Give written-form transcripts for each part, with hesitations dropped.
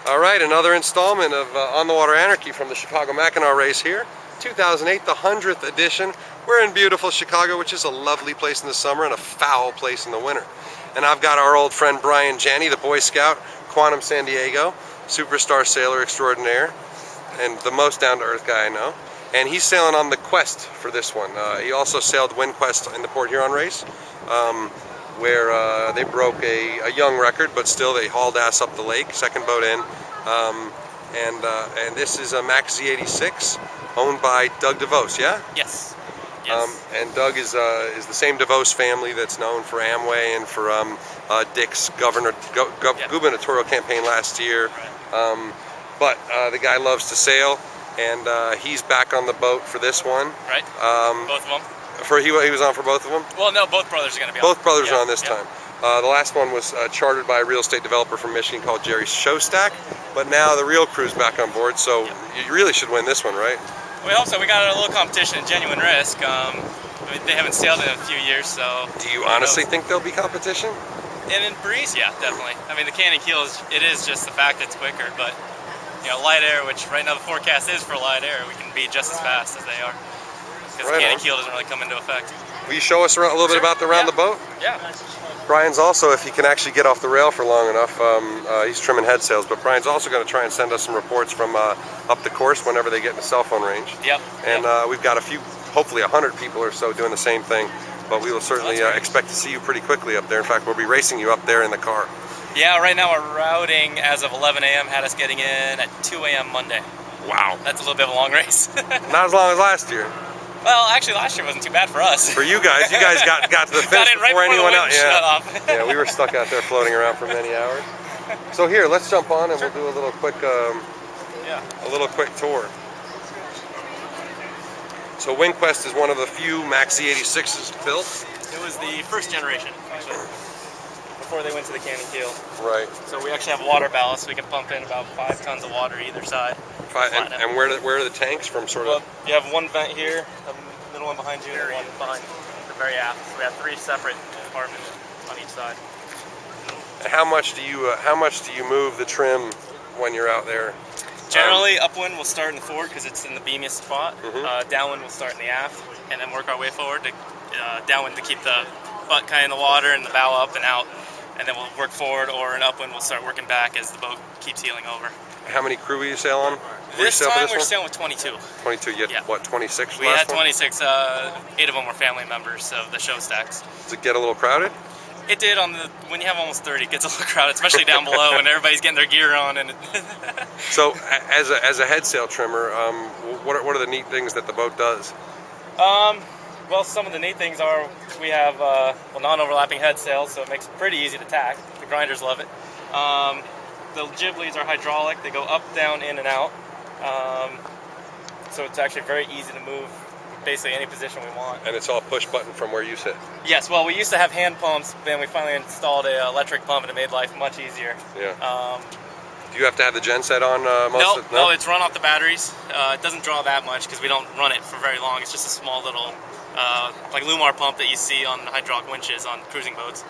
All right, another installment of On the Water Anarchy from the Chicago Mackinac race here. 2008, the 100th edition. We're in beautiful Chicago, which is a lovely place in the summer and a foul place in the winter. And I've got our old friend Brian Janney, the Boy Scout, Quantum San Diego, superstar sailor extraordinaire, and the most down-to-earth guy I know. And he's sailing on the Quest for this one. He also sailed Windquest in the Port Huron race, where they broke a young record, but still they hauled ass up the lake, second boat in. And this is a Max Z86 owned by Doug DeVos, yeah? Yes. And Doug is the same DeVos family that's known for Amway and for Dick's gubernatorial campaign last year. But the guy loves to sail, and he's back on the boat for this one. Right. Both of them. He was on for both of them? Well, no, both brothers are going to be on. Both on. brothers are on this time. The last one was chartered by a real estate developer from Michigan called Jerry Showstack, but now the real crew's back on board, so you really should win this one, right? We hope so. We got a little competition at Genuine Risk. They haven't sailed in a few years, so... Do you honestly think there'll be competition? And in breeze, yeah, definitely. I mean, the cannon keel, it is just the fact it's quicker, but, you know, light air, which right now the forecast is for light air, we can be just as fast as they are. Because the cannon keel doesn't really come into effect. Will you show us a little bit about around the boat? Yeah. Brian's also, if he can actually get off the rail for long enough, he's trimming head sails, but Brian's also going to try and send us some reports from up the course whenever they get in the cell phone range. Yep. And we've got a few, hopefully 100 people or so doing the same thing, but we will certainly expect to see you pretty quickly up there. In fact, we'll be racing you up there in the car. Yeah, right now our routing as of 11 a.m. had us getting in at 2 a.m. Monday. Wow. That's a little bit of a long race. Not as long as last year. Well, actually, last year wasn't too bad for us. For you guys got to the finish before anyone else. Yeah. Yeah, we were stuck out there floating around for many hours. So here, let's jump on and we'll do a little quick, tour. So WinQuest is one of the few Max Z86s built. It was the first generation, actually, before they went to the cannon keel. Right. So we actually have water ballast. We can pump in about 5 tons of water either side. And where are the tanks from, sort of? You have one vent here, the middle one behind you, and one behind the very aft. So we have 3 separate compartments on each side. And how much do you move the trim when you're out there? Generally, upwind will start in the forward because it's in the beamiest spot. Downwind will start in the aft, and then work our way forward to downwind to keep the butt kind of in the water and the bow up and out. And then we'll work forward, or an upwind we'll start working back as the boat keeps heeling over. How many crew will you sail on? This time we're sailing with 22. 22, you had, what, 26 We had 26, 8 of them were family members of the show stacks. Does it get a little crowded? It did. When you have almost 30, it gets a little crowded, especially down below when everybody's getting their gear on. And So, as a head sail trimmer, what are the neat things that the boat does? Well, some of the neat things are we have non-overlapping head sails, so it makes it pretty easy to tack. The grinders love it. The jib leads are hydraulic. They go up, down, in, and out. So it's actually very easy to move basically any position we want. And it's all push button from where you sit? Yes, well, we used to have hand pumps, then we finally installed an electric pump and it made life much easier. Yeah. Do you have to have the gen set on No, it's run off the batteries. It doesn't draw that much because we don't run it for very long. It's just a small little like Lumar pump that you see on hydraulic winches on cruising boats.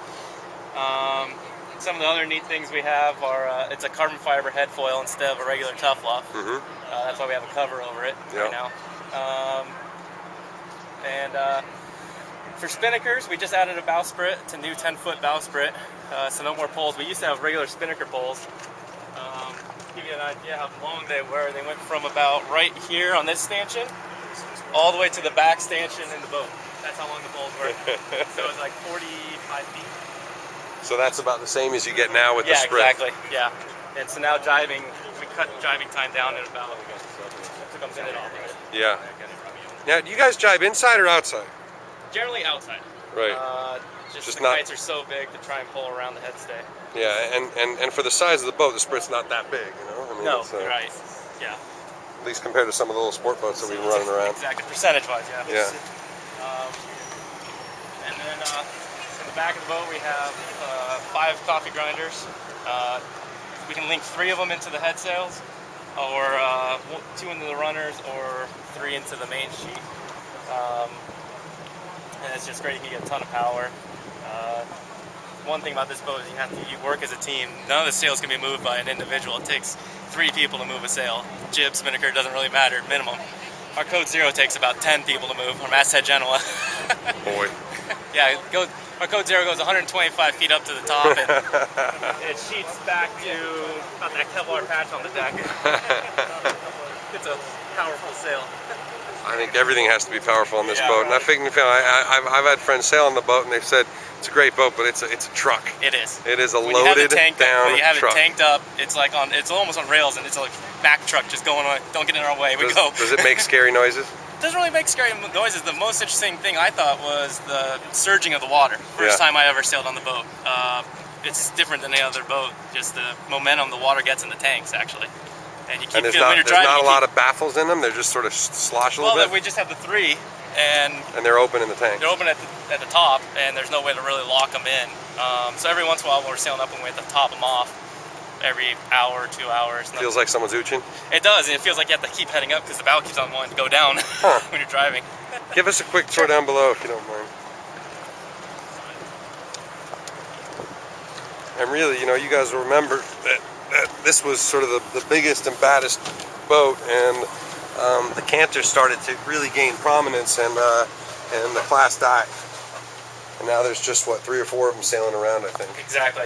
Some of the other neat things we have are it's a carbon fiber head foil instead of a regular tough luff. That's why we have a cover over it right now. For spinnakers, we just added a bowsprit. It's a new 10-foot bowsprit, so no more poles. We used to have regular spinnaker poles. To give you an idea how long they were, they went from about right here on this stanchion all the way to the back stanchion in the boat. That's how long the poles were. So it was like 45 feet. So that's about the same as you get now with the sprit. Yeah, exactly. Yeah. And so now jiving, we cut jiving time down at about, took a minute off of it. Yeah. Now, do you guys jibe inside or outside? Generally outside. Right. Just the kites are so big to try and pull around the headstay. Yeah, and for the size of the boat, the sprit's not that big, you know? I mean, no, right. Yeah. At least compared to some of the little sport boats that we've been running around. Exactly, percentage-wise, yeah. Yeah. And then in the back of the boat we have 5 coffee grinders. We can link 3 of them into the head sails, or 2 into the runners, or 3 into the main sheet. And it's just great. You can get a ton of power. one thing about this boat is you work as a team. None of the sails can be moved by an individual. It takes 3 people to move a sail. Jib, spinnaker, doesn't really matter, minimum. Our code 0 takes about 10 people to move, or masthead Genoa. Boy. Yeah, our code 0 goes 125 feet up to the top, and it sheets back to about that Kevlar patch on the deck. It's a powerful sail. I think everything has to be powerful on this Yeah, boat. right. And I think I've had friends sail on the boat, and they've said it's a great boat, but it's a truck. It is. It is a When you have loaded the tank down when you have truck. it tanked up, it's like it's almost on rails, and it's like Mack truck just going on. Don't get in our way. We go. Does it make scary noises? It doesn't really make scary noises. The most interesting thing I thought was the surging of the water. First Yeah. time I ever sailed on the boat. It's different than any other boat. Just the momentum the water gets in the tanks, actually. And you keep And there's feeling when you're driving. not a lot of baffles in them. They're just sort of slosh a little Well, bit. we just have the 3, and And they're open in the tank. they're open at the top, and there's no way to really lock them in. So every once in a while when we're sailing up and we have to top them off every hour or 2 hours. Feels like someone's ooching. It does, and it feels like you have to keep heading up because the bow keeps on wanting to go down when you're driving. Give us a quick tour down below if you don't mind. And really, you know, you guys will remember that this was sort of the biggest and baddest boat, and the canter started to really gain prominence, and the class died. And now there's just, what, 3 or 4 of them sailing around, I think. Exactly.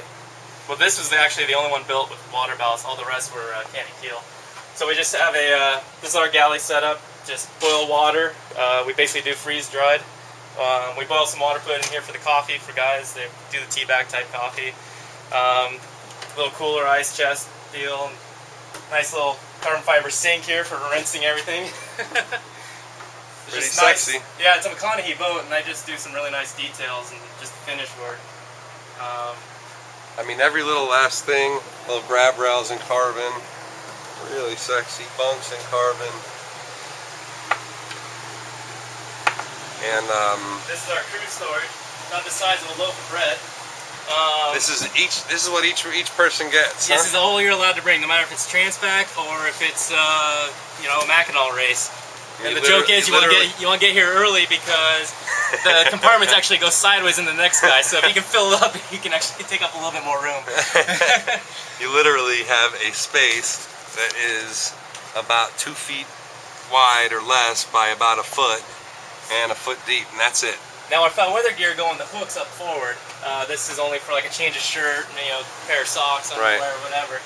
Well, this was actually the only one built with water ballast. All the rest were canting keel. So we just have this is our galley setup. Just boil water. We basically do freeze dried. We boil some water, put it in here for the coffee for guys. They do the tea bag type coffee. Little cooler ice chest deal. Nice little carbon fiber sink here for rinsing everything. It's Pretty just sexy. Nice. Yeah, it's a McConaughey boat, and I just do some really nice details and just finish work. I mean, every little last thing, little grab rails in carbon, really sexy, bunks in carbon. And This is our cruise storage, about the size of a loaf of bread. this is what each person gets. This Huh? is all you're allowed to bring, no matter if it's Transpac or if it's you know, a Mackinac race. And the joke is you want to get here early because the compartments actually go sideways in the next guy. So if you can fill it up, you can actually take up a little bit more room. You literally have a space that is about 2 feet wide or less by about a foot and a foot deep, and that's it. Now our foul weather gear going the hooks up forward. This is only for like a change of shirt, you know, pair of socks, underwear, Right. whatever.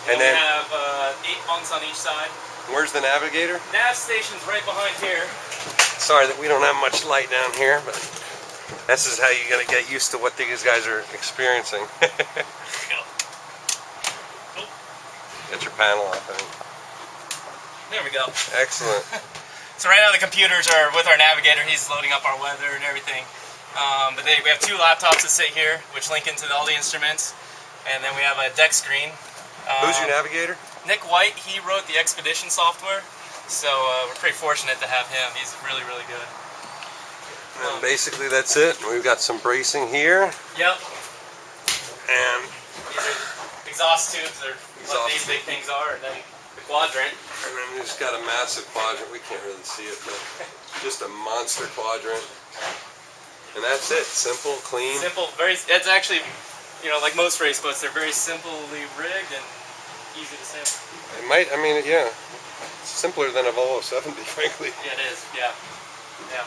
And we then- have 8 bunks on each side. Where's the navigator? Nav station's right behind here. Sorry that we don't have much light down here, but this is how you're gonna get used to what these guys are experiencing. There we go. Oh, Get your panel off, I think. there we go. Excellent. So right now the computers are with our navigator. He's loading up our weather and everything. But we have 2 laptops that sit here, which link into all the instruments. And then we have a deck screen. Who's your navigator? Nick White, he wrote the Expedition software. So we're pretty fortunate to have him. He's really, really good. And basically that's it. We've got some bracing here, Yep. and These are exhaust tubes, or what these big things are, and then the quadrant. then we've just got a massive quadrant. We can't really see it, but just a monster quadrant. And that's it. Simple, clean. Simple, it's actually, you know, like most race boats, they're very simply rigged and easy to sail. It might, I mean, yeah, it's simpler than a Volvo 70, frankly. Yeah, it is, yeah. Yeah.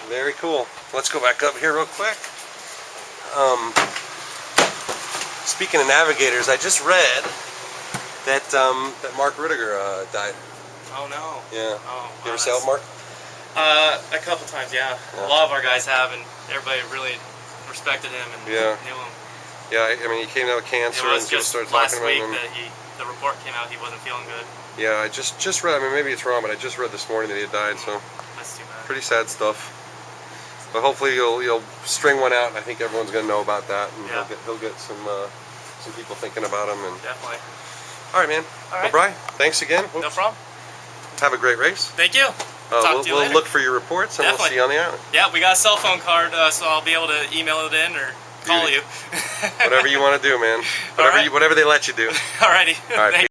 Very cool. Let's go back up here real quick. Speaking of navigators, I just read that that Mark Rudiger died. Oh no. Yeah. Oh, You ever sailed Mark? A couple times, yeah. Yeah. A lot of our guys have, and everybody really respected him and Yeah. knew him. Yeah, I mean, he came down with cancer, It and was people just started last talking week about him. that the report came out he wasn't feeling good. Yeah, I just read. I mean, maybe it's wrong, but I just read this morning that he had died. So That's too bad. pretty sad stuff. But hopefully you'll string one out, and I think everyone's gonna know about that, and Yeah. he'll get some people thinking about him. And Definitely. all right, man. All right. Well, Brian, thanks again. No problem. Have a great race. Thank you. Talk to you We'll later. look for your reports, and we'll Definitely. see you on the island. Yeah, we got a cell phone card, so I'll be able to email it in or call Beauty. you. Whatever you want to do, man. All right. Whatever they let you do. Alrighty. All right, Thank